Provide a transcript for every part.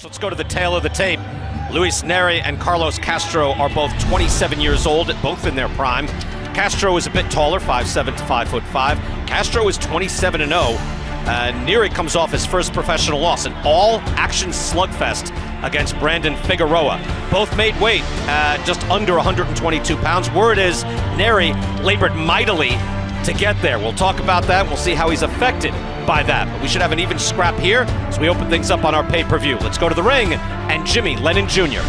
Let's go to the tail of the tape. Luis Nery and Carlos Castro are both 27 years old, both in their prime. Castro is a bit taller, 5'7" to 5'5". Castro is 27-0. Nery comes off his first professional loss, an all-action slugfest against Brandon Figueroa. Both made weight just under 122 pounds. Word is Nery labored mightily to get there. We'll talk about that. We'll see how he's affected by that. But we should have an even scrap here as we open things up on our pay-per-view. Let's go to the ring and Jimmy Lennon Jr.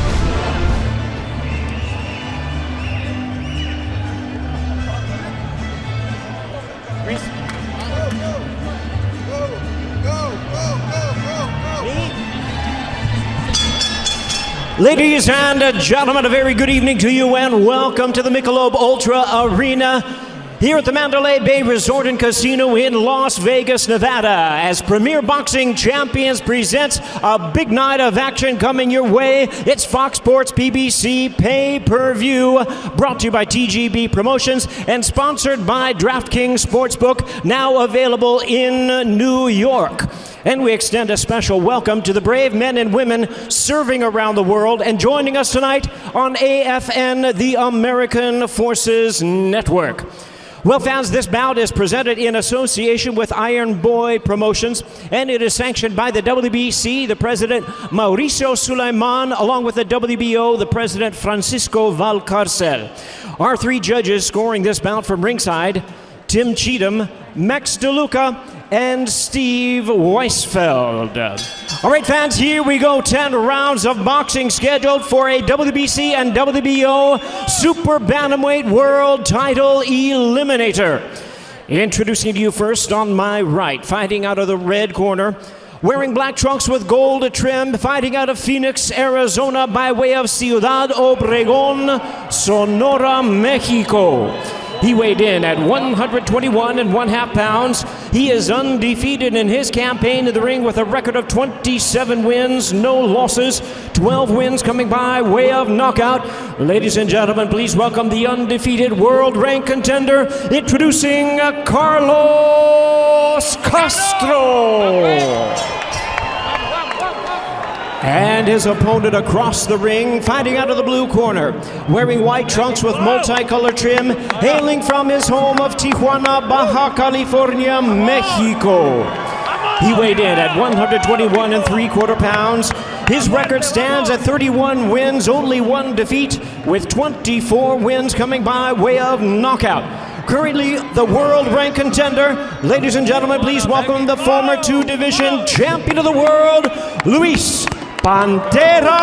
Ladies and gentlemen, a very good evening to you and welcome to the Michelob Ultra Arena here at the Mandalay Bay Resort and Casino in Las Vegas, Nevada, as Premier Boxing Champions presents a big night of action coming your way. It's Fox Sports PBC Pay-Per-View, brought to you by TGB Promotions and sponsored by DraftKings Sportsbook, now available in New York. And we extend a special welcome to the brave men and women serving around the world and joining us tonight on AFN, the American Forces Network. Well, fans, this bout is presented in association with Iron Boy Promotions, and it is sanctioned by the WBC, the president Mauricio Sulaiman, along with the WBO, the president Francisco Valcarcel. Our three judges scoring this bout from ringside: Tim Cheatham, Max DeLuca, and Steve Weisfeld. All right, fans, here we go. 10 rounds of boxing scheduled for a WBC and WBO Super Bantamweight World Title Eliminator. Introducing to you first on my right, fighting out of the red corner, wearing black trunks with gold trim, fighting out of Phoenix, Arizona by way of Ciudad Obregón, Sonora, Mexico. He weighed in at 121.5 pounds. He is undefeated in his campaign in the ring with a record of 27 wins, no losses, 12 wins coming by way of knockout. Ladies and gentlemen, please welcome the undefeated world rank contender, introducing Carlos Castro. And his opponent across the ring, fighting out of the blue corner, wearing white trunks with multicolored trim, hailing from his home of Tijuana, Baja California, Mexico. He weighed in at 121.75 pounds. His record stands at 31 wins, only one defeat, with 24 wins coming by way of knockout. Currently the world rank contender. Ladies and gentlemen, please welcome the former two-division champion of the world, Luis Pantera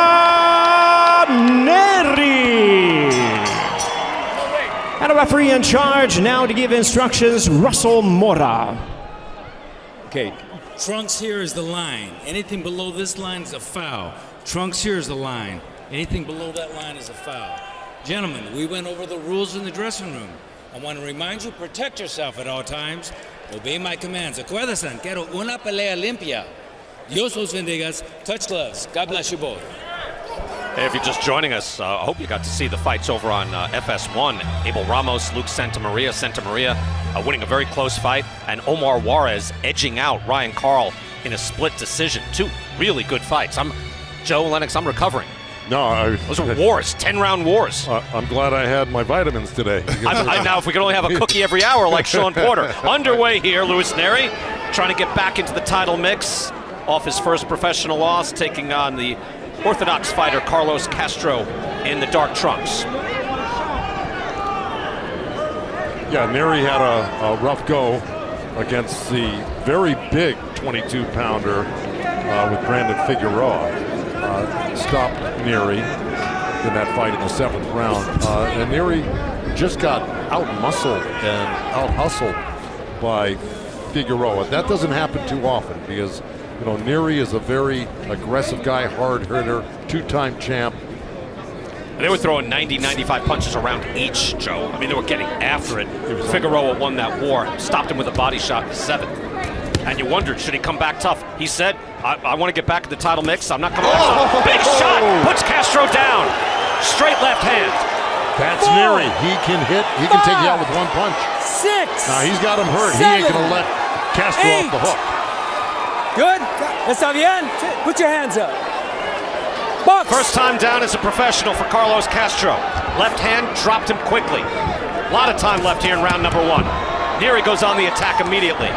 Nery. And a referee in charge now to give instructions, Russell Mora. Okay, trunks here is the line. Anything below this line is a foul. Trunks here is the line. Anything below that line is a foul. Gentlemen, we went over the rules in the dressing room. I want to remind you, protect yourself at all times. Obey my commands. Acuérdense, quiero una pelea limpia. Dios os bendiga. Touch gloves. God bless you both. Hey, if you're just joining us, I hope you got to see the fights over on FS1. Abel Ramos, Luke Santamaria winning a very close fight, and Omar Juarez edging out Ryan Carl in a split decision. Two really good fights. Joe Lennox, I'm recovering. No, those are wars, 10-round wars. I'm glad I had my vitamins today. Now, if we could only have a cookie every hour like Sean Porter. Underway here, Luis Nery trying to get back into the title mix off his first professional loss, taking on the orthodox fighter Carlos Castro in the dark trunks. Yeah, Nery had a rough go against the very big 22-pounder with Brandon Figueroa. Stopped Nery in that fight in the 7th round. And Nery just got out-muscled and out-hustled by Figueroa. That doesn't happen too often because, you know, Nery is a very aggressive guy, hard hitter, two-time champ. And they were throwing 90, 95 punches around each, Joe. I mean, they were getting after it. Figueroa won that war, stopped him with a body shot in the 7th. And you wondered, should he come back tough? He said, I want to get back in the title mix. I'm not coming back tough. Big shot! Puts Castro down. Straight left hand. That's Nery. He can hit. He can take you out with one punch. 6. Now he's got him hurt. 7, he ain't going to let Castro off the hook. Good. Está bien. Put your hands up. First time down as a professional for Carlos Castro. Left hand dropped him quickly. A lot of time left here in round number 1. Nery goes on the attack immediately.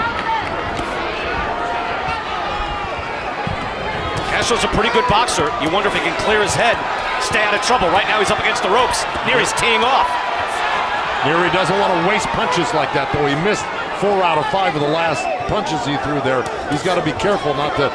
Castro's a pretty good boxer. You wonder if he can clear his head, stay out of trouble. Right now he's up against the ropes. Nery's teeing off. Nery doesn't want to waste punches like that, though. He missed 4 out of 5 of the last punches he threw there. He's got to be careful not to,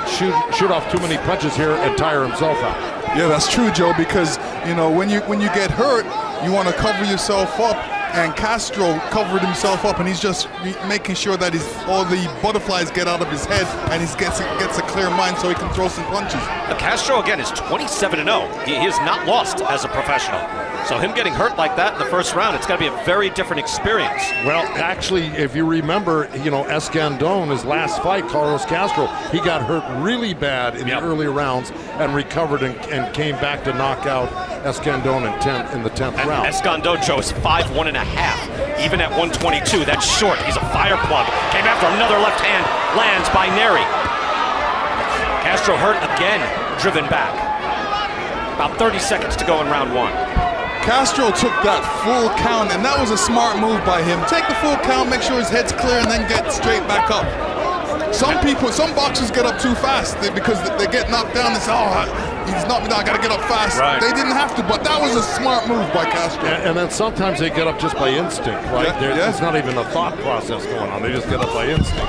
shoot off too many punches here and tire himself out. Yeah, that's true, Joe, because, when you get hurt, you want to cover yourself up, and Castro covered himself up, and he's just making sure that all the butterflies get out of his head, and he gets a clear mind so he can throw some punches. Castro, again, is 27-0. He has not lost as a professional. So him getting hurt like that in the first round, it's got to be a very different experience. Well, actually, if you remember, Escandón, his last fight, Carlos Castro, he got hurt really bad in the early rounds and recovered and came back to knock out Escandón in the 10th round. Escandón, Joe, is 5'1.5", even at 122. That's short. He's a fire plug. Came after another left hand, lands by Nery. Castro hurt again, driven back. About 30 seconds to go in round 1. Castro took that full count, and that was a smart move by him. Take the full count, make sure his head's clear, and then get straight back up. Some boxers get up too fast because they get knocked down and say, oh, he's knocked me down, I gotta get up fast. Right. They didn't have to, but that was a smart move by Castro. And then sometimes they get up just by instinct, right? There's not even a thought process going on. They just get up by instinct.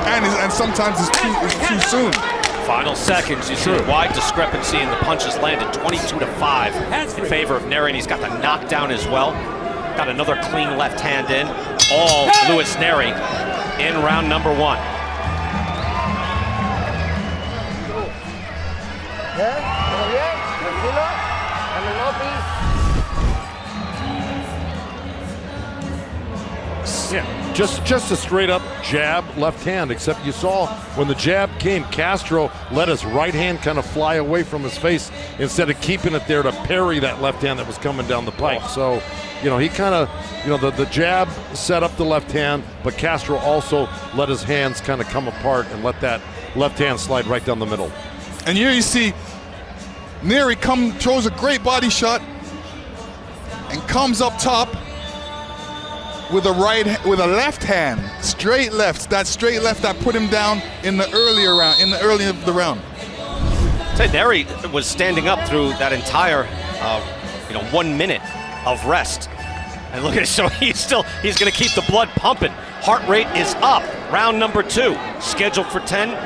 And sometimes it's too soon. Final seconds, you see a wide discrepancy in the punches landed, 22-5 in favor of Nery, and he's got the knockdown as well. Got another clean left hand in. All Luis Nery in round number 1. Yeah, just a straight up jab left hand, except you saw when the jab came, Castro let his right hand kind of fly away from his face instead of keeping it there to parry that left hand that was coming down the pike. So, he kind of, the jab set up the left hand, but Castro also let his hands kind of come apart and let that left hand slide right down the middle. And here you see Nery throws a great body shot and comes up top with a left hand, straight left. That straight left that put him down in the early of the round. Say Nery was standing up through that entire 1 minute of rest. And look at it, so he's going to keep the blood pumping. Heart rate is up. Round number 2, scheduled for 10.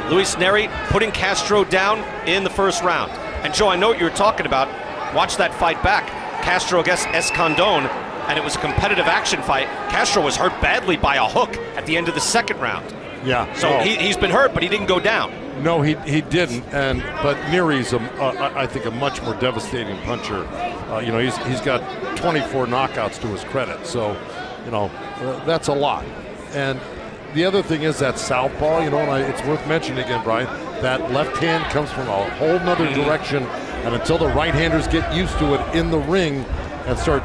Luis Nery putting Castro down in the first round. And Joe, I know what you were talking about. Watch that fight back. Castro against Escandón, and it was a competitive action fight. Castro was hurt badly by a hook at the end of the second round. Yeah. So he's been hurt, but he didn't go down. No, he didn't. But Nery's I think a much more devastating puncher. He's got 24 knockouts to his credit. So, that's a lot. And the other thing is that southpaw. And it's worth mentioning again, Brian. That left hand comes from a whole nother direction, and until the right-handers get used to it in the ring and start,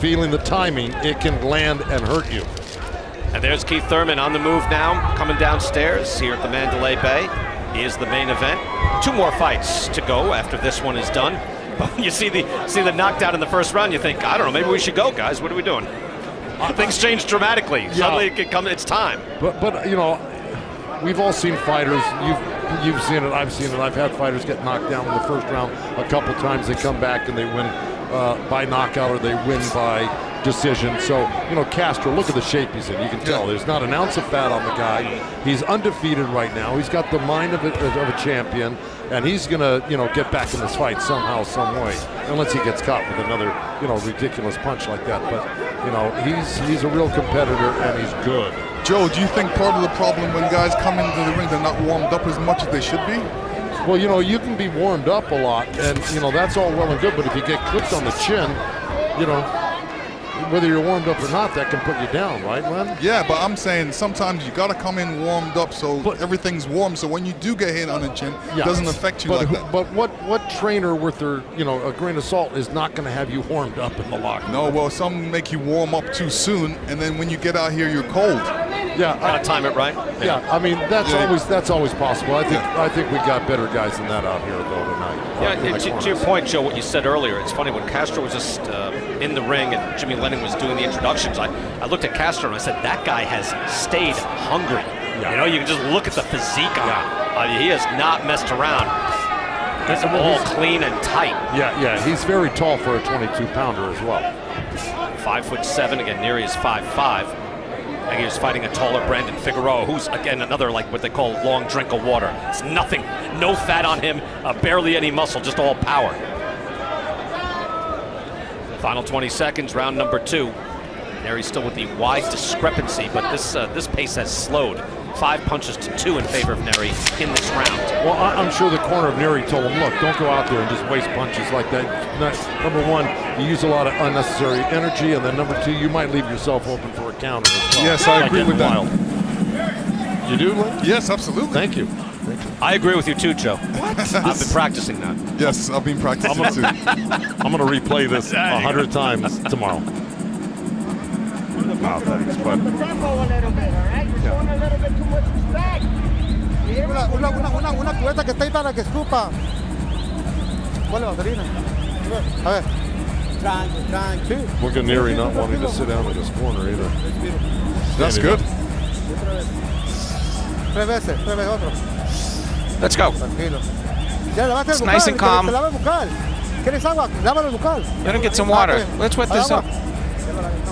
feeling the timing, it can land and hurt you. And there's Keith Thurman on the move now, coming downstairs here at the Mandalay Bay. He is the main event. 2 more fights to go after this one is done. You see the knockdown in the first round, you think, I don't know, maybe we should go, guys. What are we doing? Things change dramatically. Yeah. Suddenly it's time. But we've all seen fighters. You've seen it. I've seen it. I've had fighters get knocked down in the first round a couple times. They come back and they win by knockout or they win by decision. So, Castro, look at the shape he's in. You can tell there's not an ounce of fat on the guy. He's undefeated right now. He's got the mind of a champion, and he's going to, get back in this fight somehow, some way, unless he gets caught with another, ridiculous punch like that. But, he's a real competitor, and he's good. Joe, do you think part of the problem when guys come into the ring, they're not warmed up as much as they should be? Well, you can be warmed up a lot, and, that's all well and good, but if you get clipped on the chin, whether you're warmed up or not, that can put you down, right, Len? Yeah, but I'm saying sometimes you got to come in warmed up so everything's warm, so when you do get hit on the chin, it doesn't affect you like that. But what trainer with their, a grain of salt is not going to have you warmed up in the locker room? No, well, some make you warm up too soon, and then when you get out here, you're cold. Yeah, Gotta time it right. Yeah, I mean that's always possible. I think we got better guys than that out here though tonight. Yeah, to your point, Joe, what you said earlier, it's funny when Castro was just in the ring and Jimmy Lennon was doing the introductions. I looked at Castro and I said that guy has stayed hungry. Yeah. You know, you can just look at the physique on him. He has not messed around. He's all clean and tight. Yeah, he's very tall for a 22-pounder as well. 5'7". Again, Nery is 5'5". And he was fighting a taller Brandon Figueroa, who's, again, another, like what they call long drink of water. It's nothing, no fat on him, barely any muscle, just all power. Final 20 seconds, round number 2. Nery's still with the wide discrepancy, but this pace has slowed. 5 punches to 2 in favor of Nery in this round. Well, I'm sure the corner of Nery told him, look, don't go out there and just waste punches like that. Number one, you use a lot of unnecessary energy, and then number 2, you might leave yourself open for a counter as well. Yes, I agree with that. You do, Lynn? Yes, absolutely. Thank you. I agree with you too, Joe. What? I've been practicing that. Yes, I've been practicing too. I'm going to replay this 100 times tomorrow. Wow, thanks, bud. Una cubeta que está ahí para que escupa. ¿Cuál es la baterina? A ver. Tranqui. Look at Nery not wanting to sit down in his corner either. That's good. Tres veces otro. Let's go. Tranquilo. It's nice and calm. ¿Quieres agua? Lávalo el bucal. Let him get some water. Let's wet this up.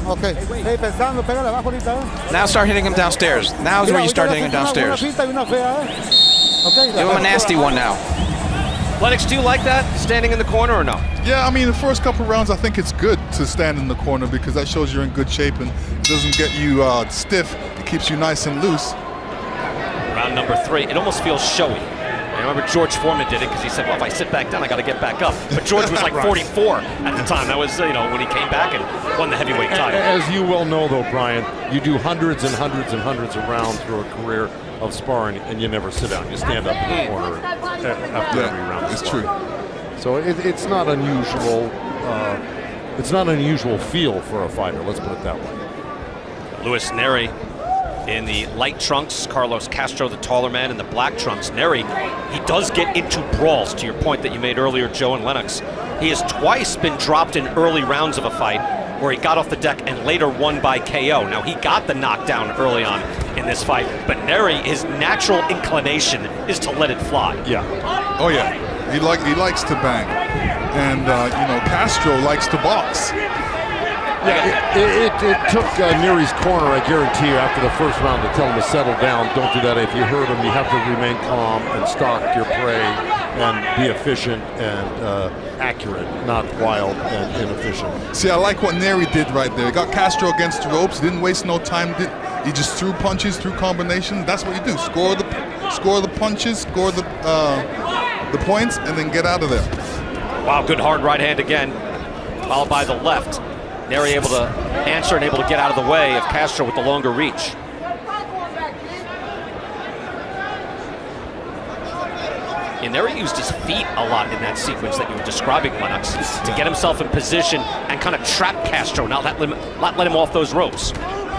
Okay. Hey, pensando, pégale abajo ahorita. Now start hitting him downstairs. Now's where you start hitting him downstairs. Give him a nasty one now. Lennox, do you like that, standing in the corner or no? Yeah, I mean, the first couple rounds, I think it's good to stand in the corner because that shows you're in good shape and it doesn't get you stiff. It keeps you nice and loose. Round number 3, it almost feels showy. I remember George Foreman did it because he said, well, if I sit back down, I got to get back up. But George was like 44 at the time. That was, when he came back and won the heavyweight title. As you well know, though, Brian, you do hundreds and hundreds and hundreds of rounds through a career of sparring, and you never sit down. You stand up in the corner after every round. It's true. So it's not unusual. It's not an unusual feel for a fighter. Let's put it that way. Luis Nery in the light trunks, Carlos Castro, the taller man, in the black trunks. Nery, he does get into brawls, to your point that you made earlier, Joe and Lennox. He has twice been dropped in early rounds of a fight where he got off the deck and later won by KO. Now, he got the knockdown early on in this fight, but Nery, his natural inclination is to let it fly. Yeah. Oh, yeah. He likes to bang. And, Castro likes to box. Yeah, it took Nery's corner, I guarantee you, after the first round to tell him to settle down. Don't do that. If you hurt him, you have to remain calm and stalk your prey and be efficient and accurate, not wild and inefficient. See, I like what Nery did right there. He got Castro against the ropes, didn't waste no time. He just threw punches, threw combinations. That's what you do. Score the punches, score the points, and then get out of there. Wow, good hard right hand again, followed by the left. Nery able to answer and able to get out of the way of Castro with the longer reach. And Nery used his feet a lot in that sequence that you were describing, Lennox, to get himself in position and kind of trap Castro, not let him off those ropes.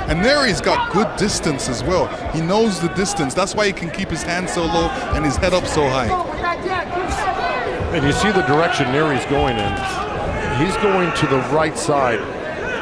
And Nery's got good distance as well. He knows the distance. That's why he can keep his hands so low and his head up so high. And you see the direction Nery's going in. He's going to the right side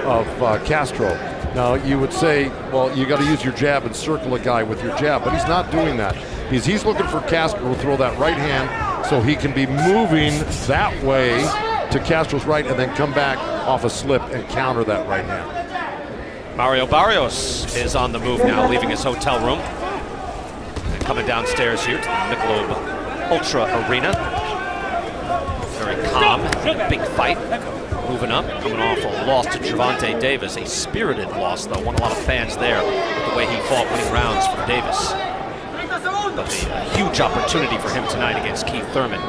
of Castro. Now, you would say, well, you got to use your jab and circle a guy with your jab, but he's not doing that. He's looking for Castro to throw that right hand so he can be moving that way to Castro's right and then come back off a slip and counter that right hand. Mario Barrios is on the move now, leaving his hotel room. And coming downstairs here to the Michelob Ultra Arena. Very calm, big fight. Moving up, coming off a loss to Gervonta Davis. A spirited loss, though. Won a lot of fans there with the way he fought, winning rounds from Davis. But a huge opportunity for him tonight against Keith Thurman.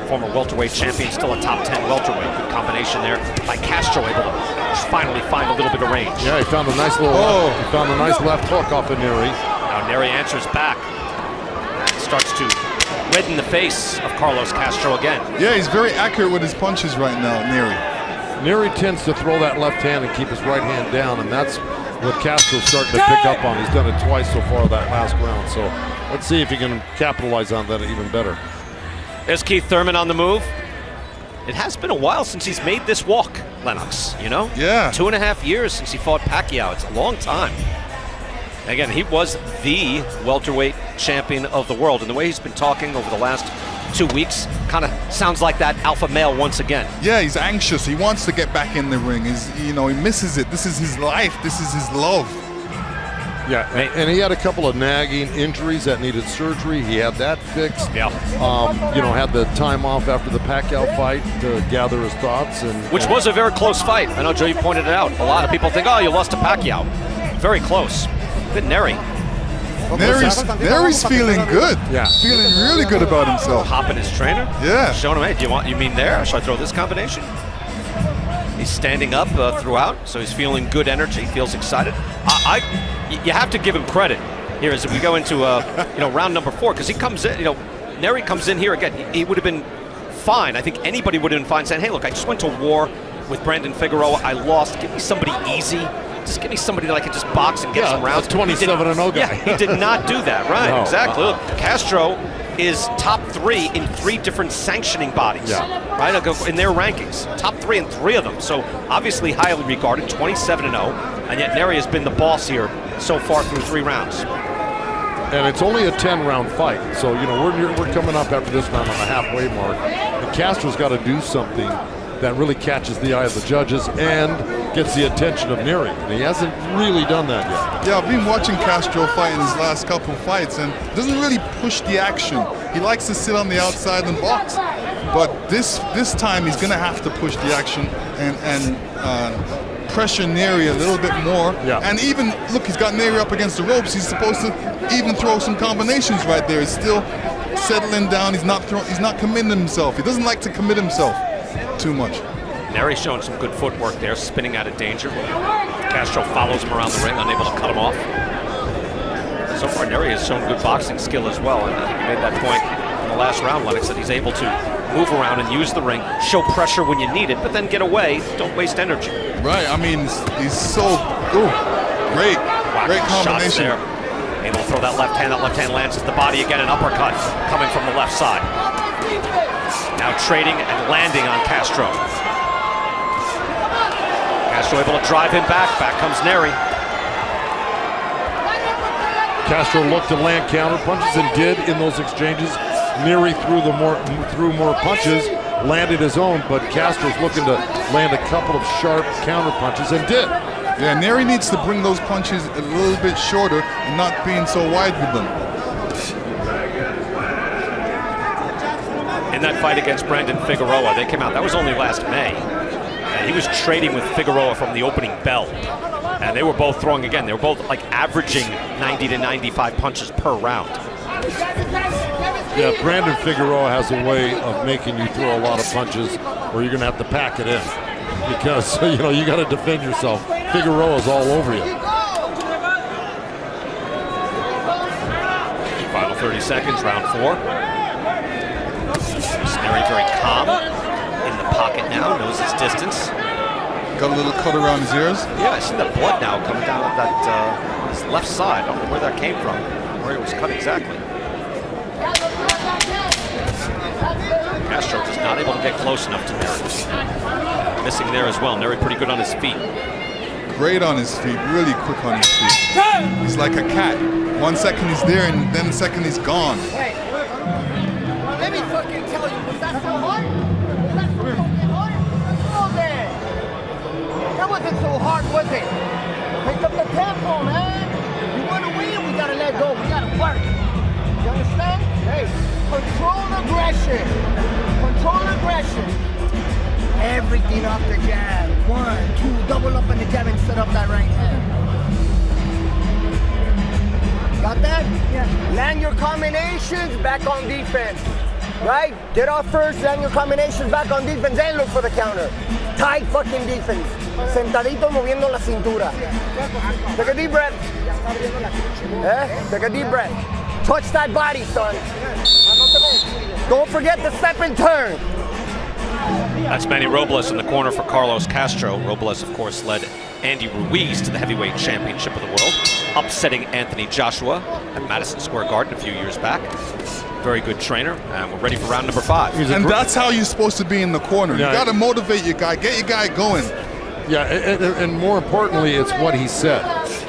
Former welterweight champion, still a top 10 welterweight. Good combination there by Castro, able to finally find a little bit of range. Yeah, he found a nice little he found a nice left hook off of Nery. Now Nery answers back and starts to redden the face of Carlos Castro again. Yeah, he's very accurate with his punches right now, Nery. Nery tends to throw that left hand and keep his right hand down, and that's what Castro's starting to pick up on. He's done it twice so far that last round. So let's see if he can capitalize on that even better. There's Keith Thurman on the move. It has been a while since he's made this walk, Lennox, you know? Yeah. 2.5 years since he fought Pacquiao. It's a long time. Again, he was the welterweight champion of the world. And the way he's been talking over the last 2 weeks kind of sounds like that alpha male once again. Yeah, he's anxious. He wants to get back in the ring. He misses it. This is his life. This is his love. Yeah, and he had a couple of nagging injuries that needed surgery. He had that fixed. Yeah. Had the time off after the Pacquiao fight to gather his thoughts. Which was a very close fight. I know, Joe, you pointed it out. A lot of people think, oh, you lost to Pacquiao. Very close. Good Nery. Nery's feeling good. Yeah. Feeling really good about himself. Hopping his trainer. Yeah. Showing him, hey, you mean there? Should I throw this combination? He's standing up throughout, so he's feeling good energy, feels excited. You have to give him credit here as we go into round number 4, because he comes in, Nery comes in here again. He would have been fine. I think anybody would have been fine saying, hey, look, I just went to war with Brandon Figueroa. I lost. Give me somebody easy. Just give me somebody that I could just box and get some rounds. 27-0 guy. Yeah, he did not do that. Right, No. exactly. Look, Castro is top 3 in 3 different sanctioning bodies. Yeah. Right, in their rankings. Top 3 in 3 of them. So obviously highly regarded, 27-0. And yet Nery has been the boss here so far through 3 rounds. And it's only a 10-round fight. So, we're coming up after this round on the halfway mark. And Castro's got to do something that really catches the eye of the judges and gets the attention of Nery. And he hasn't really done that yet. Yeah, I've been watching Castro fight in his last couple fights and doesn't really push the action. He likes to sit on the outside and box. But this time he's going to have to push the action and pressure Nery a little bit more. Yeah. And even, look, he's got Nery up against the ropes. He's supposed to even throw some combinations right there. He's still settling down. He's not committing himself. He doesn't like to commit himself too much. Nery's showing some good footwork there, spinning out of danger. Castro follows him around the ring, unable to cut him off. So far, Nery has shown good boxing skill as well, and I think he made that point in the last round, Lennox, that he's able to move around and use the ring, show pressure when you need it, but then get away, don't waste energy. Right, I mean, he's so, great combination. There. Able to throw that left hand lands at the body again, an uppercut coming from the left side. Now trading and landing on Castro. Castro able to drive him back. Back comes Nery. Castro looked to land counter punches and did in those exchanges. Nery threw more punches, landed his own, but Castro's looking to land a couple of sharp counter punches and did. Yeah, Nery needs to bring those punches a little bit shorter and not being so wide with them. In that fight against Brandon Figueroa, they came out, that was only last May. And he was trading with Figueroa from the opening bell. And they were both throwing again. They were both like averaging 90 to 95 punches per round. Yeah, Brandon Figueroa has a way of making you throw a lot of punches where you're going to have to pack it in. Because, you got to defend yourself. Figueroa's all over you. Final 30 seconds, round 4. Nery very calm in the pocket now, knows his distance. Got a little cut around his ears. Yeah, I see the blood now coming down that his left side. I don't know where that came from, where it was cut exactly. Castro is not able to get close enough to Nery. Missing there as well. Nery pretty good on his feet. Great on his feet, really quick on his feet. He's like a cat. 1 second he's there and then the second he's gone. Let me fucking tell you, was that so hard? Was that so fucking hard? Come on there. That wasn't so hard, was it? Pick up the tempo, man. You want to win, we gotta let go. We gotta work. You understand? Hey, control aggression. Control aggression. Everything off the jab. 1, 2, double up on the jab and set up that right hand. Got that? Yeah. Land your combinations back on defense. Right? Get off first, land your combinations back on defense, then look for the counter. Tight fucking defense. Sentadito moviendo la cintura. Take a deep breath. Take a deep breath. Touch that body, son. Don't forget the step and turn. That's Manny Robles in the corner for Carlos Castro. Robles, of course, led Andy Ruiz to the heavyweight championship of the world, upsetting Anthony Joshua at Madison Square Garden a few years back. Very good trainer, and we're ready for round number 5. And that's how you're supposed to be in the corner. Yeah. You got to motivate your guy, get your guy going. Yeah, and more importantly, it's what he said.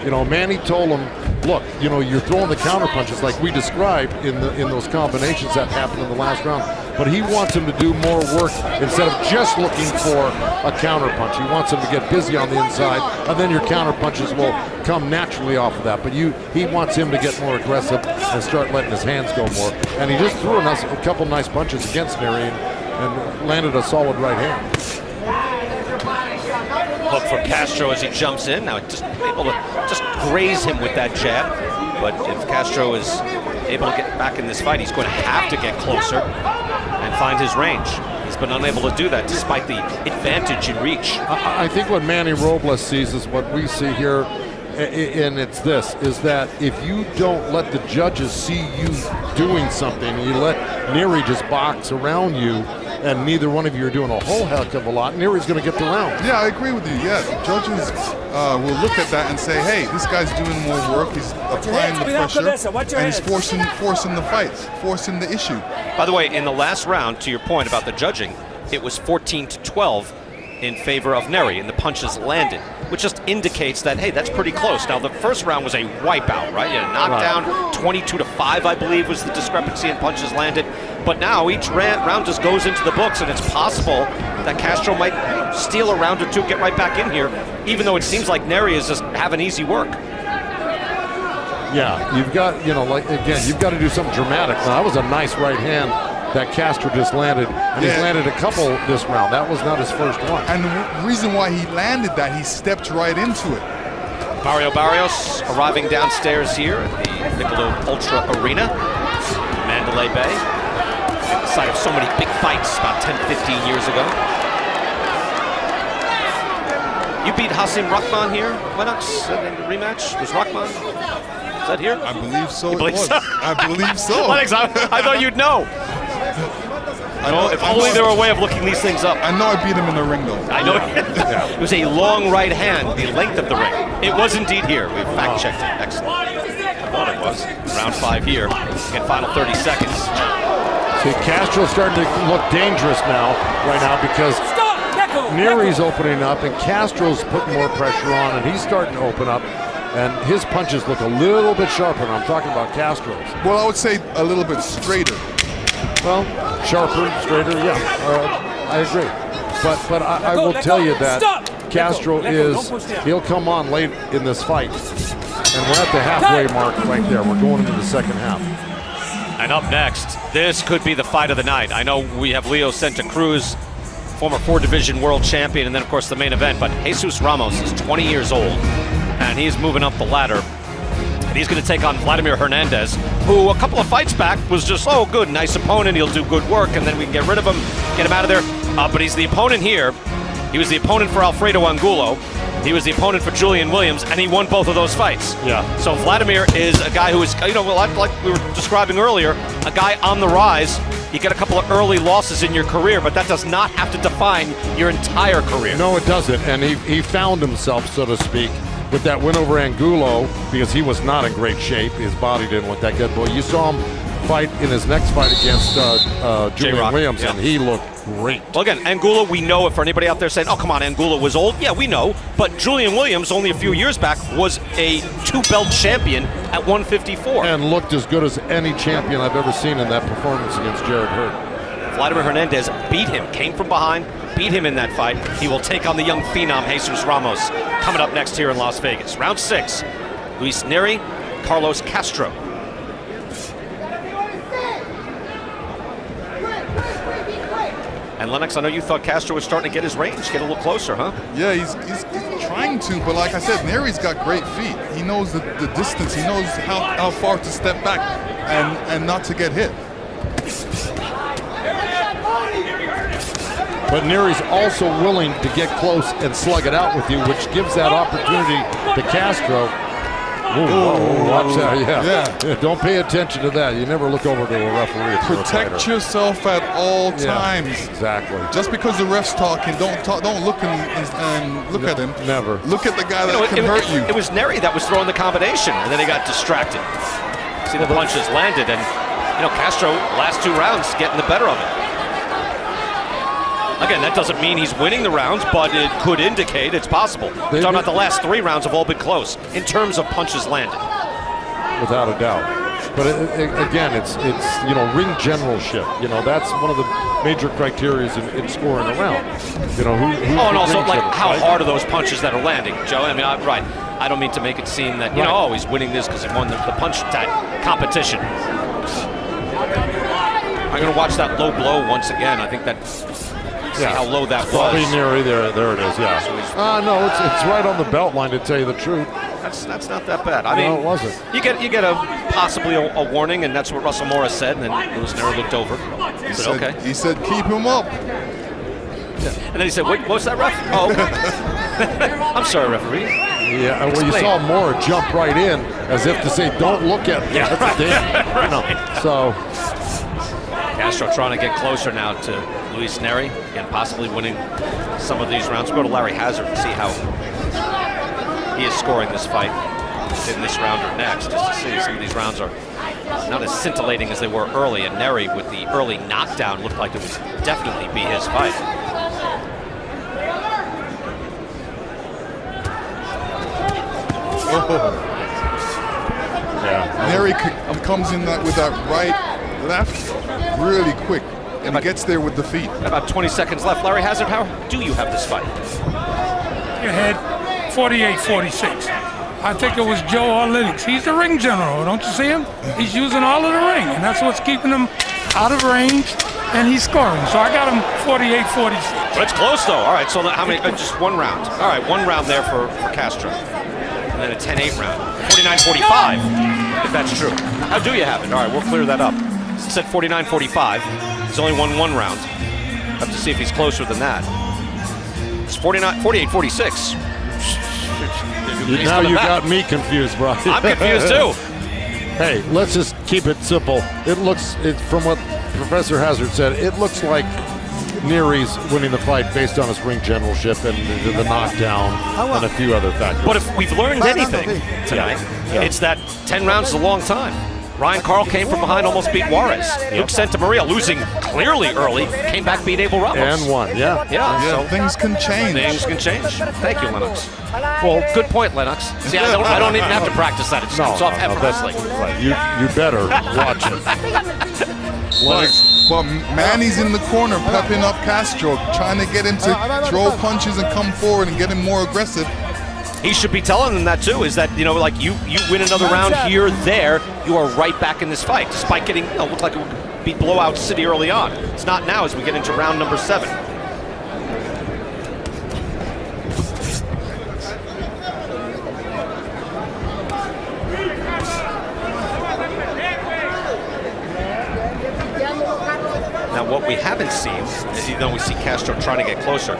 You know, Manny told him, look, you know, you're throwing the counter punches like we described in those combinations that happened in the last round. But he wants him to do more work instead of just looking for a counter punch. He wants him to get busy on the inside, and then your counter punches will come naturally off of that. But he wants him to get more aggressive and start letting his hands go more. And he just threw a couple nice punches against Nery and landed a solid right hand. Hook from Castro as he jumps in. Now just able to just graze him with that jab. But if Castro is able to get back in this fight, he's going to have to get closer and find his range. He's been unable to do that despite the advantage in reach. I think what Manny Robles sees is what we see here, and it's this, is that if you don't let the judges see you doing something, you let Nery just box around you, and neither one of you are doing a whole heck of a lot, Nery's going to get the round. Yeah, I agree with you. Yeah, the judges will look at that and say, hey, this guy's doing more work. He's applying the pressure, and he's forcing the fights, forcing the issue. By the way, in the last round, to your point about the judging, it was 14-12 in favor of Nery, and the punches landed, which just indicates that, hey, that's pretty close. Now, the first round was a wipeout, right? You had a knockdown, 22-5, I believe, was the discrepancy in punches landed. But now each round just goes into the books, and it's possible that Castro might steal a round or two, get right back in here, even though it seems like Nery is just having easy work. Yeah, you've got, you know, like, again, you've got to do something dramatic. Now, that was a nice right hand that Castro just landed, and he's landed a couple this round. That was not his first one. And the reason why he landed that, he stepped right into it. Mario Barrios arriving downstairs here at the Michelob Ultra Arena, Mandalay Bay. The site of so many big fights about 10-15 years ago. You beat Hasim Rahman here, Lennox, in the rematch. Was Rahman? Is that here? I believe so. You believe so? I believe so. Lennox, I thought you'd know. If only there were a way of looking these things up. I know I beat him in the ring, though. I know. It was a long right hand, the length of the ring. It was indeed here. We fact-checked it. Excellent. I thought it was. Round 5 here. In final 30 seconds. See, Castro's starting to look dangerous right now because Nery's opening up and Castro's putting more pressure on, and he's starting to open up, and his punches look a little bit sharper. And I'm talking about Castro's. Well, I would say a little bit straighter. Well, sharper, straighter, yeah, I agree. But I will tell you that Castro he'll come on late in this fight, and we're at the halfway mark right there. We're going into the second half. And up next, this could be the fight of the night. I know we have Leo Santa Cruz, former 4-division world champion, and then, of course, the main event. But Jesus Ramos is 20 years old, and he's moving up the ladder. And he's going to take on Vladimir Hernandez, who a couple of fights back was just, oh, good, nice opponent. He'll do good work, and then we can get rid of him, get him out of there. But he's the opponent here. He was the opponent for Alfredo Angulo. He was the opponent for Julian Williams, and he won both of those fights. Yeah. So Vladimir is a guy who is, you know, like we were describing earlier, a guy on the rise. You get a couple of early losses in your career, but that does not have to define your entire career. No, it doesn't. And he found himself, so to speak, with that win over Angulo, because he was not in great shape. His body didn't look that good. But you saw him fight in his next fight against Julian Williams, and he looked great. Well, again, Angulo, we know, for anybody out there saying, oh, come on, Angulo was old. Yeah, we know. But Julian Williams, only a few years back, was a 2-belt champion at 154. And looked as good as any champion I've ever seen in that performance against Jared Hurd. Vladimir Hernandez beat him, came from behind, beat him in that fight. He will take on the young phenom, Jesus Ramos, coming up next here in Las Vegas. Round 6, Luis Nery, Carlos Castro. And Lennox, I know you thought Castro was starting to get his range, get a little closer, huh? Yeah, he's trying to, but like I said, Nery's got great feet. He knows the distance. He knows how far to step back and not to get hit. But Nery's also willing to get close and slug it out with you, which gives that opportunity to Castro. Watch that, yeah. Don't pay attention to that. You never look over to a referee. Protect yourself at all times. Exactly. Just because the ref's talking, don't look and look at him. Never. Look at the guy that can hurt you. It was Nery that was throwing the combination, and then he got distracted. See, the punches landed, and Castro, last 2 rounds, getting the better of it. Again, that doesn't mean he's winning the rounds, but it could indicate it's possible. We're talking about the last 3 rounds have all been close in terms of punches landed. Without a doubt. But again, it's ring generalship. That's one of the major criteria in scoring a round. And also how hard are those punches that are landing, Joe? I mean, right. I don't mean to make it seem that he's winning this because he won the punch competition. I'm going to watch that low blow once again. I think that. See how low that was. Probably Nery, there it is. Yeah. No, it's right on the belt line, to tell you the truth. That's not that bad. I mean, no, it wasn't. You get possibly a warning, and that's what Russell Morris said. And then Lewis Nery looked over. He said, keep him up. Yeah. And then he said, what's that, ref? Oh, I'm sorry, referee. Yeah, well, you saw Moore jump right in as if to say, don't look at me. Yeah, right. So Castro trying to get closer now to Luis Nery and possibly winning some of these rounds. We'll go to Larry Hazard and see how he is scoring this fight in this round or next, just to see some of these rounds are not as scintillating as they were early, and Nery with the early knockdown looked like it would definitely be his fight. Nery comes in with that right, left, really quick. And he gets there with the feet. About 20 seconds left. Larry Hazard, how do you have this fight? Your head, 48-46. I think it was Joe or Lennox. He's the ring general, don't you see him? He's using all of the ring, and that's what's keeping him out of range, and he's scoring. So I got him 48-46. But it's close, though. All right, so how many? Just 1 round. All right, 1 round there for Castro. And then a 10-8 round. 49-45, if that's true. How do you have it? All right, we'll clear that up. It said 49-45. He's only won 1 round. Have to see if he's closer than that. It's 48-46. Now you got me confused, bro. I'm confused too. Hey, let's just keep it simple. From what Professor Hazard said, it looks like Nery's winning the fight based on his ring generalship and the knockdown and a few other factors. But if we've learned anything tonight, it's that 10 rounds is a long time. Ryan Carl came from behind, almost beat Juarez. Luke Santamaria, losing clearly early, came back, beat Abel Ramos. And won, so things can change. Things can change. Thank you, Lennox. Well, good point, Lennox. See, I don't even have to practice that. It just comes off effortlessly. Right. You better watch it. But Manny's in the corner, pepping up Castro, trying to get him to throw punches and come forward and get him more aggressive. He should be telling them that too, is that, like you win another round here, there, you are right back in this fight, despite getting, looked like it would be blowout city early on. It's not now as we get into round number 7. Now what we haven't seen, even though we see Castro trying to get closer,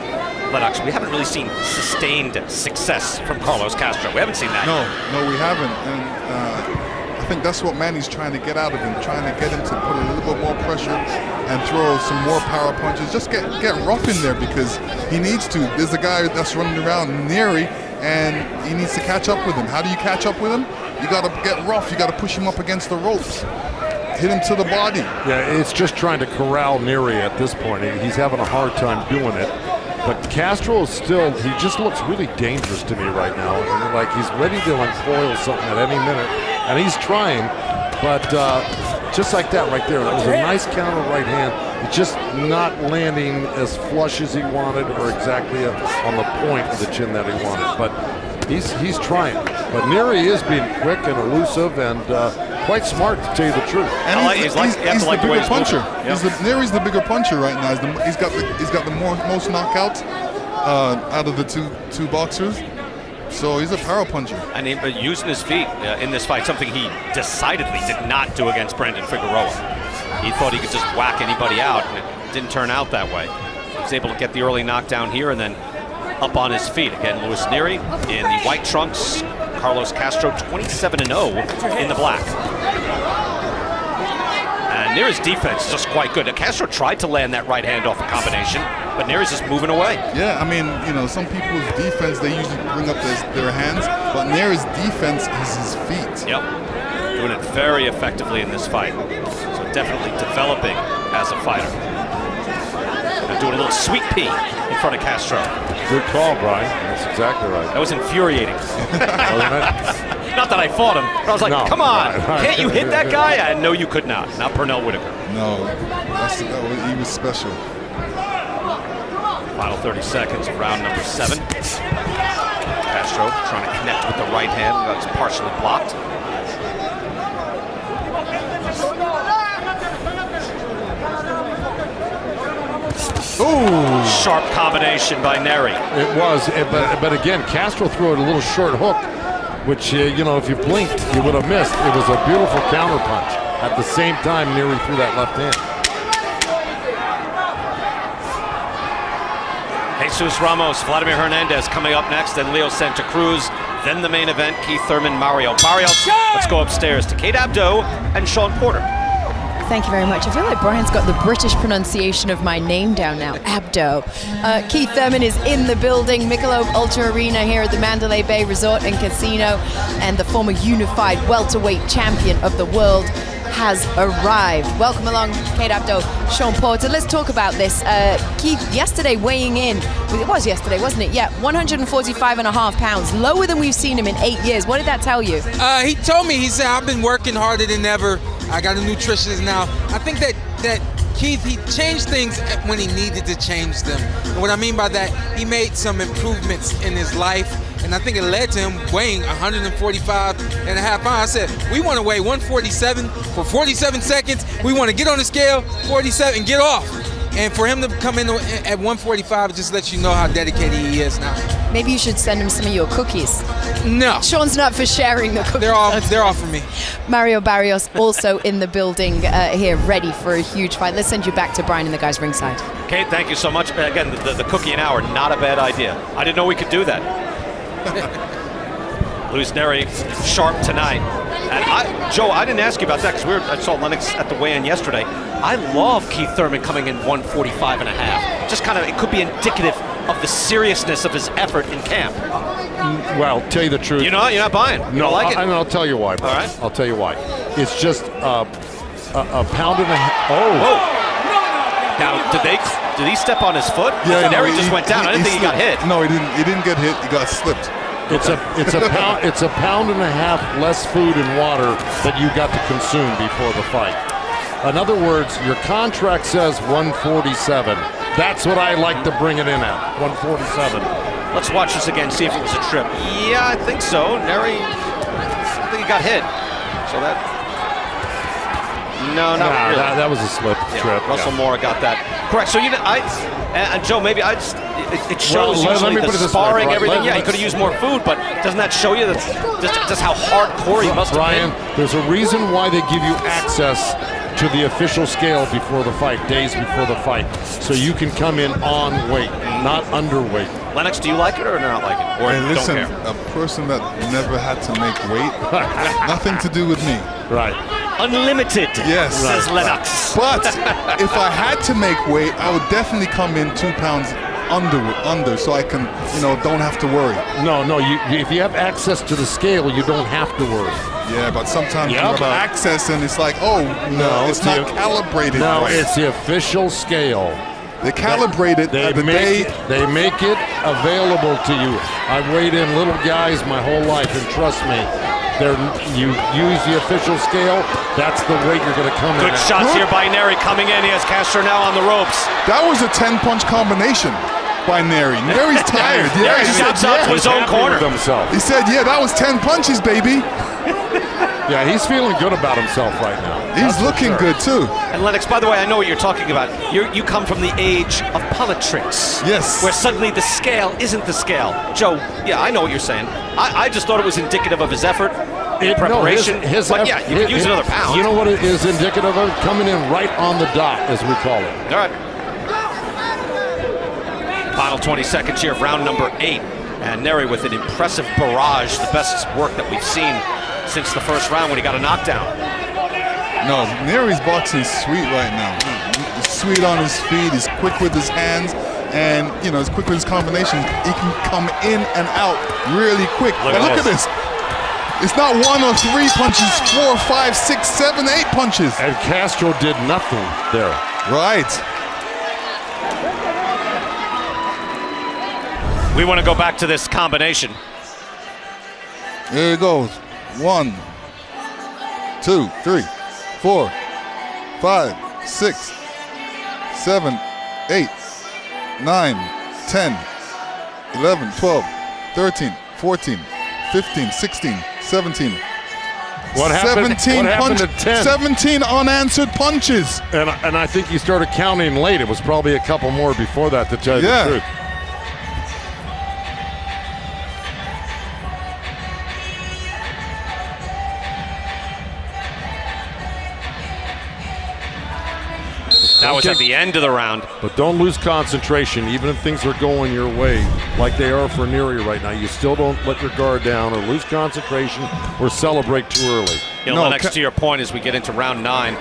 Lennox, we haven't really seen sustained success from Carlos Castro. We haven't seen that. No, we haven't. And I think that's what Manny's trying to get out of him, trying to get him to put a little bit more pressure and throw some more power punches. Just get rough in there because he needs to. There's a guy that's running around, Nery, and he needs to catch up with him. How do you catch up with him? You got to get rough. You got to push him up against the ropes. Hit him to the body. Yeah, it's just trying to corral Nery at this point. He's having a hard time doing it. But Castro is he just looks really dangerous to me right now. And like he's ready to uncoil something at any minute. And he's trying, but just like that right there, it was a nice counter right hand. It's just not landing as flush as he wanted or exactly on the point of the chin that he wanted. But he's trying. But Nery is being quick and elusive and quite smart, to tell you the truth. And he's the bigger puncher. Nery's the bigger puncher right now. He's got the most knockouts out of the two boxers. So he's a power puncher. And using his feet in this fight, something he decidedly did not do against Brandon Figueroa. He thought he could just whack anybody out, and it didn't turn out that way. He was able to get the early knockdown here and then up on his feet. Again, Luis Nery in the white trunks, Carlos Castro, 27-0 in the black. And Nery's defense is just quite good. Castro tried to land that right hand off a combination, but Nery's just moving away. Yeah, I mean, you know, some people's defense, they usually bring up their hands, but Nery's defense is his feet. Yep, doing it very effectively in this fight. So definitely developing as a fighter. And doing a little sweet pea in front of Castro. Good call, Brian. That's exactly right. That was infuriating. Not that I fought him, but I was like, come on, can't you hit that guy? And no, you could not. Not Pernell Whitaker. No, he was special. Final 30 seconds of round number 7. Castro trying to connect with the right hand. That's partially blocked. Ooh! Sharp combination by Nery. It was, but again, Castro threw it a little short hook, which, you know, if you blinked, you would have missed. It was a beautiful counter punch. At the same time, Nery threw that left hand. Jesus Ramos, Vladimir Hernandez coming up next, then Leo Santa Cruz, then the main event, Keith Thurman, Mario Barrios. Let's go upstairs to Kate Abdo and Sean Porter. Thank you very much. I feel like Brian's got the British pronunciation of my name down now, Abdo. Keith Thurman is in the building, Michelob Ultra Arena here at the Mandalay Bay Resort and Casino, and the former unified welterweight champion of the world has arrived. Welcome along, Kate Abdo, Sean Porter. Let's talk about this. Keith, yesterday weighing in, it was yesterday, wasn't it? Yeah, 145.5 pounds, lower than we've seen him in 8 years. What did that tell you? He told me, he said, I've been working harder than ever. I got a nutritionist now. I think that Keith, he changed things when he needed to change them. And what I mean by that, he made some improvements in his life, and I think it led to him weighing 145.5 pounds. I said, we want to weigh 147 for 47 seconds. We want to get on the scale, 47, and get off. And for him to come in at 145, it just lets you know how dedicated he is now. Maybe you should send him some of your cookies. No. Sean's not for sharing the cookies. They're all for me. Mario Barrios also in the building here, ready for a huge fight. Let's send you back to Brian and the guys ringside. Kate, thank you so much. Again, the cookie an hour, not a bad idea. I didn't know we could do that. Luis Nery, sharp tonight. And Joe, I didn't ask you about that because I saw Lennox at the weigh-in yesterday. I love Keith Thurman coming in 145.5. Just kind of, it could be indicative of the seriousness of his effort in camp. Well, tell you the truth. You're not buying. You don't like it? I'll tell you why, bro. All right. I'll tell you why. It's just a pound and a half. Oh. Now, did he step on his foot? Yeah, Nery just went down. I didn't think he got hit. No, he didn't. He didn't get hit. He got slipped. It's a pound and a half less food and water that you got to consume before the fight. In other words, your contract says 147. That's what I like to bring it in at, 147. Let's watch this again, see if it was a trip. Yeah, I think so. Nery, I think he got hit. So that... No, not really. That was a slip trip. Russell Moore got that. Correct. So and Joe, maybe it shows usually the sparring, everything. Yeah, he could have used more food, but doesn't that show you that just how hardcore he must have been? Brian, there's a reason why they give you access to the official scale before the fight, days before the fight, so you can come in on weight, not underweight. Lennox, do you like it or not like it? Or and listen, don't care? A person that never had to make weight, nothing to do with me. Right. Unlimited, yes, says Lennox. But if I had to make weight, I would definitely come in 2 pounds under, so I can, don't have to worry. No, if you have access to the scale, you don't have to worry. Yeah, but sometimes you have access and it's like, oh, no, it's not calibrated. No, right. it's the official scale. They calibrate it They make it available to you. I've weighed in little guys my whole life, and trust me, you use the official scale, that's the weight you're going to come in. Good shots here by Nery coming in. He has Castro now on the ropes. That was a 10-punch combination by Nery. Nery's tired. Yeah, he steps out to his own corner. He said, yeah, that was 10 punches, baby. Yeah, he's feeling good about himself right now. He's looking good, too. And Lennox, by the way, I know what you're talking about. You come from the age of politics. Yes. Where suddenly the scale isn't the scale. Joe, yeah, I know what you're saying. I just thought it was indicative of his effort, preparation. But yeah, you could use another pound. You know what it is indicative of? Coming in right on the dot, as we call it. All right. Final 20 seconds here of round number 8. And Nery with an impressive barrage, the best work that we've seen since the first round when he got a knockdown. No, Nery's boxing is sweet right now. He's sweet on his feet, he's quick with his hands, and you know, he's quick with his combinations. He can come in and out really quick. Look at this. It's not 1 or 3 punches, 4, 5, 6, 7, 8 punches. And Castro did nothing there. Right. We want to go back to this combination. Here it goes. 1, 2, 3, 4, 5, 6, 7, 8, 9, 10, 11, 12, 13, 14, 15, 16, 17. What happened 17 to 10? 17 unanswered punches. And I think he started counting late. It was probably a couple more before that, to tell you the truth. Now it's at the end of the round. But don't lose concentration, even if things are going your way, like they are for Nery right now. You still don't let your guard down or lose concentration or celebrate too early. You know, Lennox, to your point, as we get into round 9,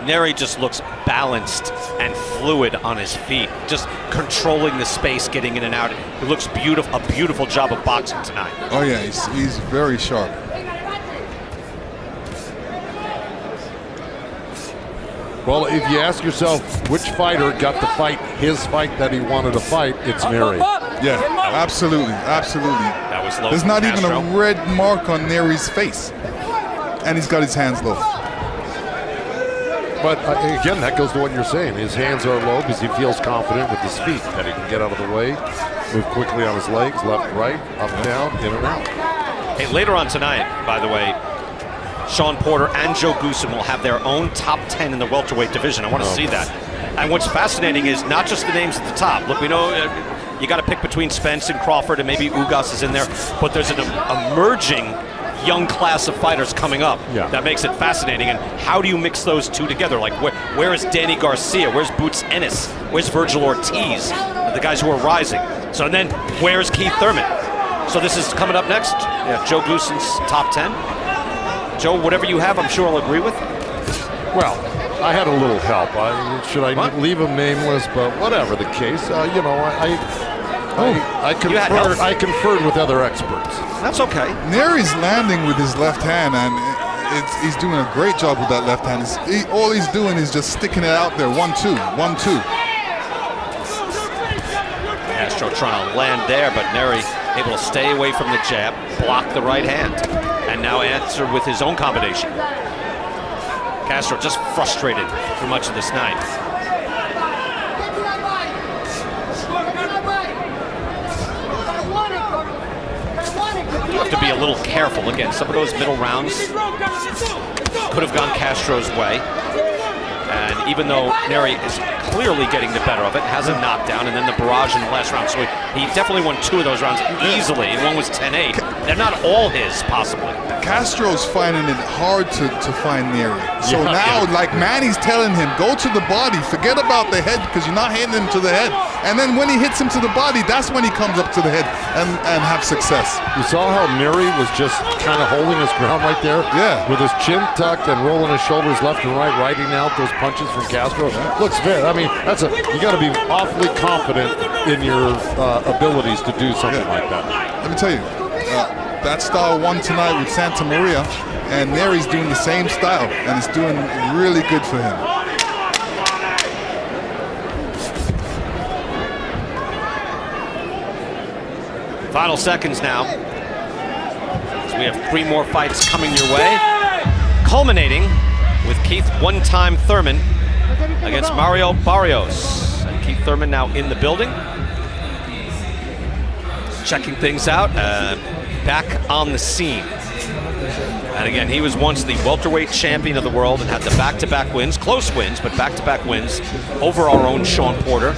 Nery just looks balanced and fluid on his feet, just controlling the space, getting in and out. It looks beautiful, a beautiful job of boxing tonight. Oh yeah, he's very sharp. Well, if you ask yourself which fighter got to fight his fight that he wanted to fight, it's Nery. Yeah, absolutely, absolutely. That was low. There's not even Castro. a red mark on Nery's face, and he's got his hands low. But again, that goes to what you're saying. His hands are low because he feels confident with his feet that he can get out of the way, move quickly on his legs, left, right, up, down, in and out. Hey, later on tonight, by the way, Sean Porter and Joe Goosen will have their own top 10 in the welterweight division. I want to see that. And what's fascinating is not just the names at the top. Look, we know you got to pick between Spence and Crawford, and maybe Ugas is in there, but there's an emerging young class of fighters coming up that makes it fascinating. And how do you mix those two together? Like, where is Danny Garcia? Where's Boots Ennis? Where's Virgil Ortiz? The guys who are rising. So then, where's Keith Thurman? So this is coming up next. Yeah, Joe Goosen's top 10. Joe, whatever you have, I'm sure I'll agree with. Well, I had a little help. Should I leave him nameless? But whatever the case, you know, I conferred with other experts. That's okay. Nery's landing with his left hand, and he's doing a great job with that left hand. All he's doing is just sticking it out there. 1, 2, 1, 2. Castro trying to land there, but Nery able to stay away from the jab, block the right hand, and now answer with his own combination. Castro just frustrated for much of this night. You have to be a little careful. Again, some of those middle rounds could have gone Castro's way. And even though Nery is clearly getting the better of it, has a knockdown, and then the barrage in the last round. So he definitely won 2 of those rounds easily, and one was 10-8. They're not all his, possibly. Castro's finding it hard to find Nery. So now, like Manny's telling him, go to the body, forget about the head, because you're not hitting him to the head. And then when he hits him to the body, that's when he comes up to the head and have success. You saw how Nery was just kind of holding his ground right there? Yeah. With his chin tucked and rolling his shoulders left and right, riding out those punches from Castro. Looks very, I mean, you got to be awfully confident in your abilities to do something like that. Let me tell you, that style won tonight with Santa Maria, and Nery's doing the same style, and it's doing really good for him. Final seconds now. So we have 3 more fights coming your way, culminating with Keith one-time Thurman against Mario Barrios. And Keith Thurman now in the building, checking things out, back on the scene. And again, he was once the welterweight champion of the world and had the back-to-back wins, close wins, but back-to-back wins over our own Sean Porter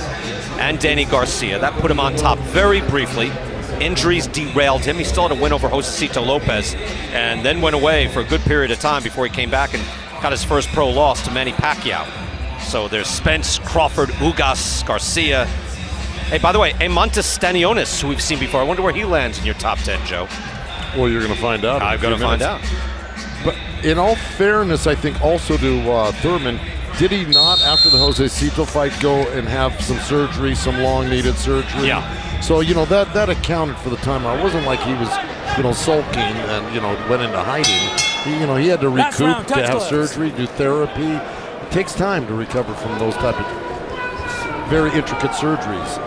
and Danny Garcia. That put him on top very briefly. Injuries derailed him. He still had a win over Josecito Lopez, and then went away for a good period of time before he came back and got his first pro loss to Manny Pacquiao. So there's Spence, Crawford, Ugas, Garcia, Hey, by the way, Montes Stanionis, who we've seen before, I wonder where he lands in your top 10, Joe. Well, you're going to find out. I've got to find out. But in all fairness, I think also to Thurman, did he not, after the Jose Cito fight, go and have some surgery, some long-needed surgery? Yeah. So, that accounted for the time. It wasn't like he was, sulking and, went into hiding. He had to recoup, to have surgery, do therapy. It takes time to recover from those type of very intricate surgeries.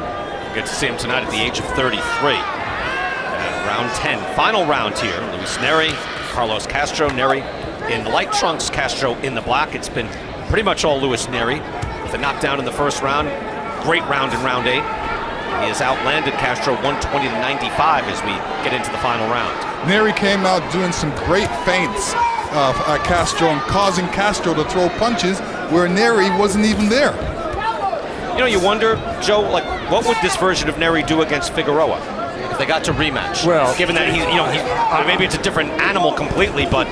Get to see him tonight at the age of 33. And round 10, final round here. Luis Nery, Carlos Castro. Nery in the light trunks, Castro in the black. It's been pretty much all Luis Nery with a knockdown in the first round. Great round in round 8. He has outlanded Castro 120 to 95 as we get into the final round. Nery came out doing some great feints at Castro and causing Castro to throw punches where Nery wasn't even there. You wonder, Joe, what would this version of Nery do against Figueroa if they got to rematch? Well, given that maybe it's a different animal completely, but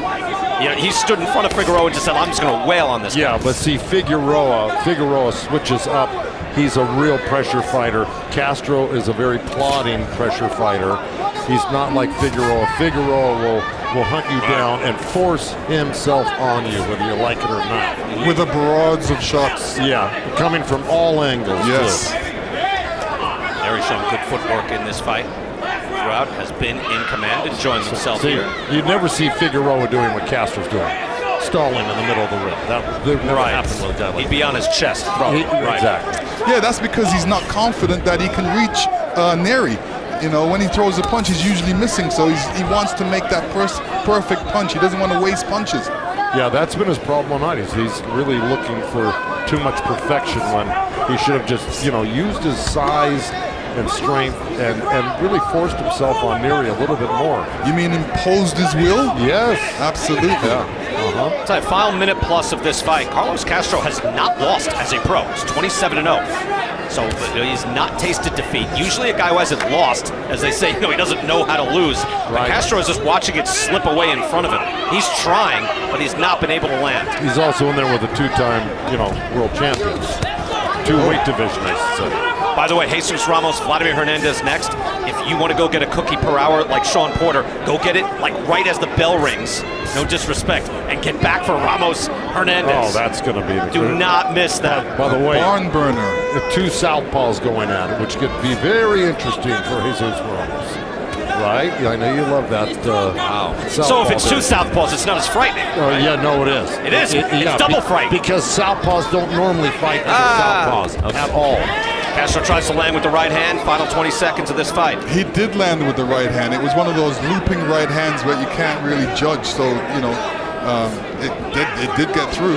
he stood in front of Figueroa and just said, "I'm just going to wail on this." Yeah, guy. but see, Figueroa switches up. He's a real pressure fighter. Castro is a very plodding pressure fighter. He's not like Figueroa. Figueroa will hunt you down and force himself on you, whether you like it or not. With the barrage of shots. Yeah, coming from all angles. Yes. Nery showing good footwork in this fight. Throughout has been in command, enjoying himself here. You'd never see Figueroa doing what Castro's doing. Stalling in the middle of the ring. That would never happen with a guy like He'd be on his chest. Right. Exactly. Yeah, that's because he's not confident that he can reach Nery. When he throws a punch, he's usually missing, so he wants to make that perfect punch. He doesn't want to waste punches. Yeah, that's been his problem all night. He's really looking for too much perfection when he should have just, used his size and strength and really forced himself on Nery a little bit more. You mean imposed his will? Yes. Absolutely. Yeah. It's a final minute plus of this fight. Carlos Castro has not lost as a pro. He's 27-0. So he's not tasted defeat. Usually a guy who hasn't lost, as they say, he doesn't know how to lose. Right. Castro is just watching it slip away in front of him. He's trying, but he's not been able to land. He's also in there with a two-time, world champion. Two-weight division, I should say. By the way, Jesus Ramos, Vladimir Hernandez next. If you want to go get a cookie per hour like Sean Porter, go get it right as the bell rings. No disrespect. And get back for Ramos Hernandez. Oh, that's going to be the Do not miss that. By the way, barn burner. The two southpaws going at it, which could be very interesting for Jesus Ramos. Right? Yeah, I know you love that. Wow. So if it's two southpaws, it's not as frightening. Right? Yeah, no, it is. It is. It's double frightening. Because southpaws don't normally fight against southpaws at all. Castro tries to land with the right hand. Final 20 seconds of this fight. He did land with the right hand. It was one of those looping right hands where you can't really judge. So, it did get through.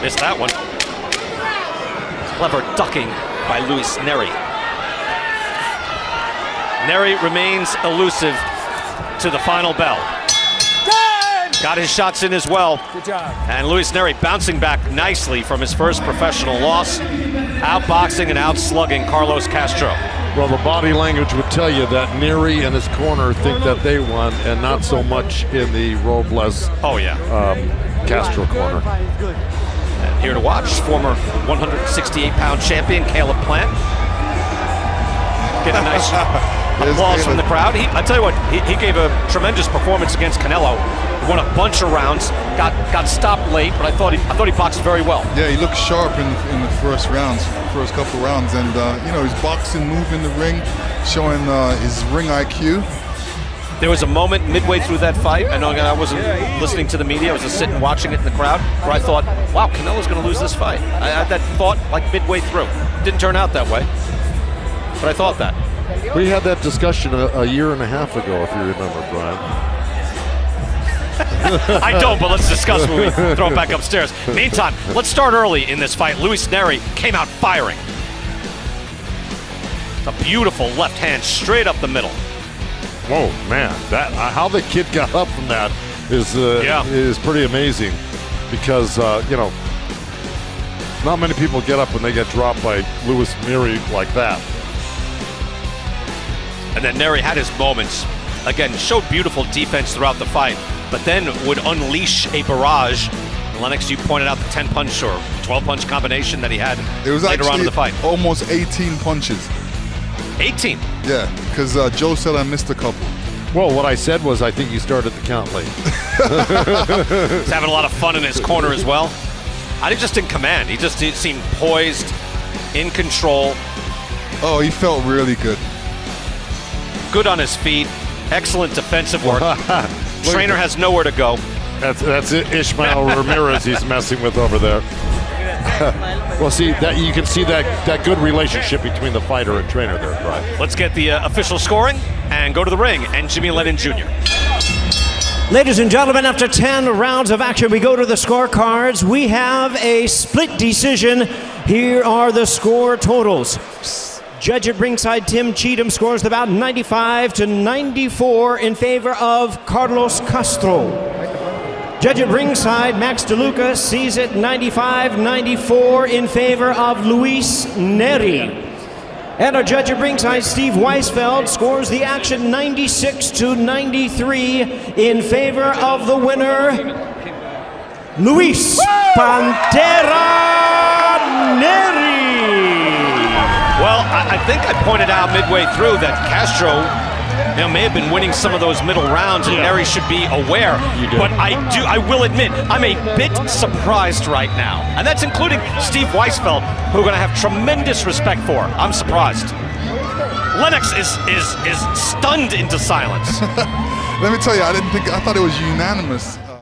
Missed that one. Clever ducking by Luis Nery. Nery remains elusive to the final bell. Got his shots in as well. Good job. And Luis Nery bouncing back nicely from his first professional loss, outboxing and outslugging Carlos Castro. Well, the body language would tell you that Nery and his corner think that they won, and not so much in the Robles Castro corner. And here to watch, former 168-pound champion Caleb Plant. Get a nice applause from the crowd. I tell you what, he gave a tremendous performance against Canelo. Won a bunch of rounds, got stopped late, but I thought he boxed very well. Yeah, he looked sharp in the first couple rounds, and his boxing move in the ring, showing his ring IQ. There was a moment midway through that fight, I know I wasn't listening to the media, I was just sitting watching it in the crowd, where I thought, wow, Canelo's going to lose this fight. I had that thought midway through. Didn't turn out that way, but I thought that. We had that discussion a year and a half ago, if you remember, Brian. I don't, but let's discuss when we throw it back upstairs. Meantime, let's start early in this fight. Luis Nery came out firing. A beautiful left hand straight up the middle. Whoa, man! That how the kid got up from that is pretty amazing, because not many people get up when they get dropped by Luis Nery like that. And then Nery had his moments. Again, showed beautiful defense throughout the fight, but then would unleash a barrage Lennox, you pointed out the 10-punch or 12-punch combination that he had It was later on in the fight. almost 18 punches. 18. Yeah, because Joe said I missed a couple. Well, what I said was I think you started the count late. He's having a lot of fun in his corner as well. I think just in command. He seemed poised, in control. Oh, he felt really good. Good on his feet. Excellent defensive work. Trainer has nowhere to go. That's it, Ishmael Ramirez he's messing with over there. Well, see, that you can see that good relationship between the fighter and trainer there, right? Let's get the official scoring and go to the ring. And Jimmy Lennon Jr. Ladies and gentlemen, after 10 rounds of action, we go to the scorecards. We have a split decision. Here are the score totals. Judge at ringside, Tim Cheatham, scores the bout 95-94 in favor of Carlos Castro. Judge at ringside, Max DeLuca, sees it 95-94 in favor of Luis Nery. And our judge at ringside, Steve Weisfeld, scores the action 96-93 in favor of the winner, Luis Pantera Nery. Well, I think I pointed out midway through that Castro may have been winning some of those middle rounds, and Nery should be aware. But I will admit, I'm a bit surprised right now. And that's including Steve Weisfeld, who we're going to have tremendous respect for. I'm surprised. Lennox is stunned into silence. Let me tell you, I thought it was unanimous.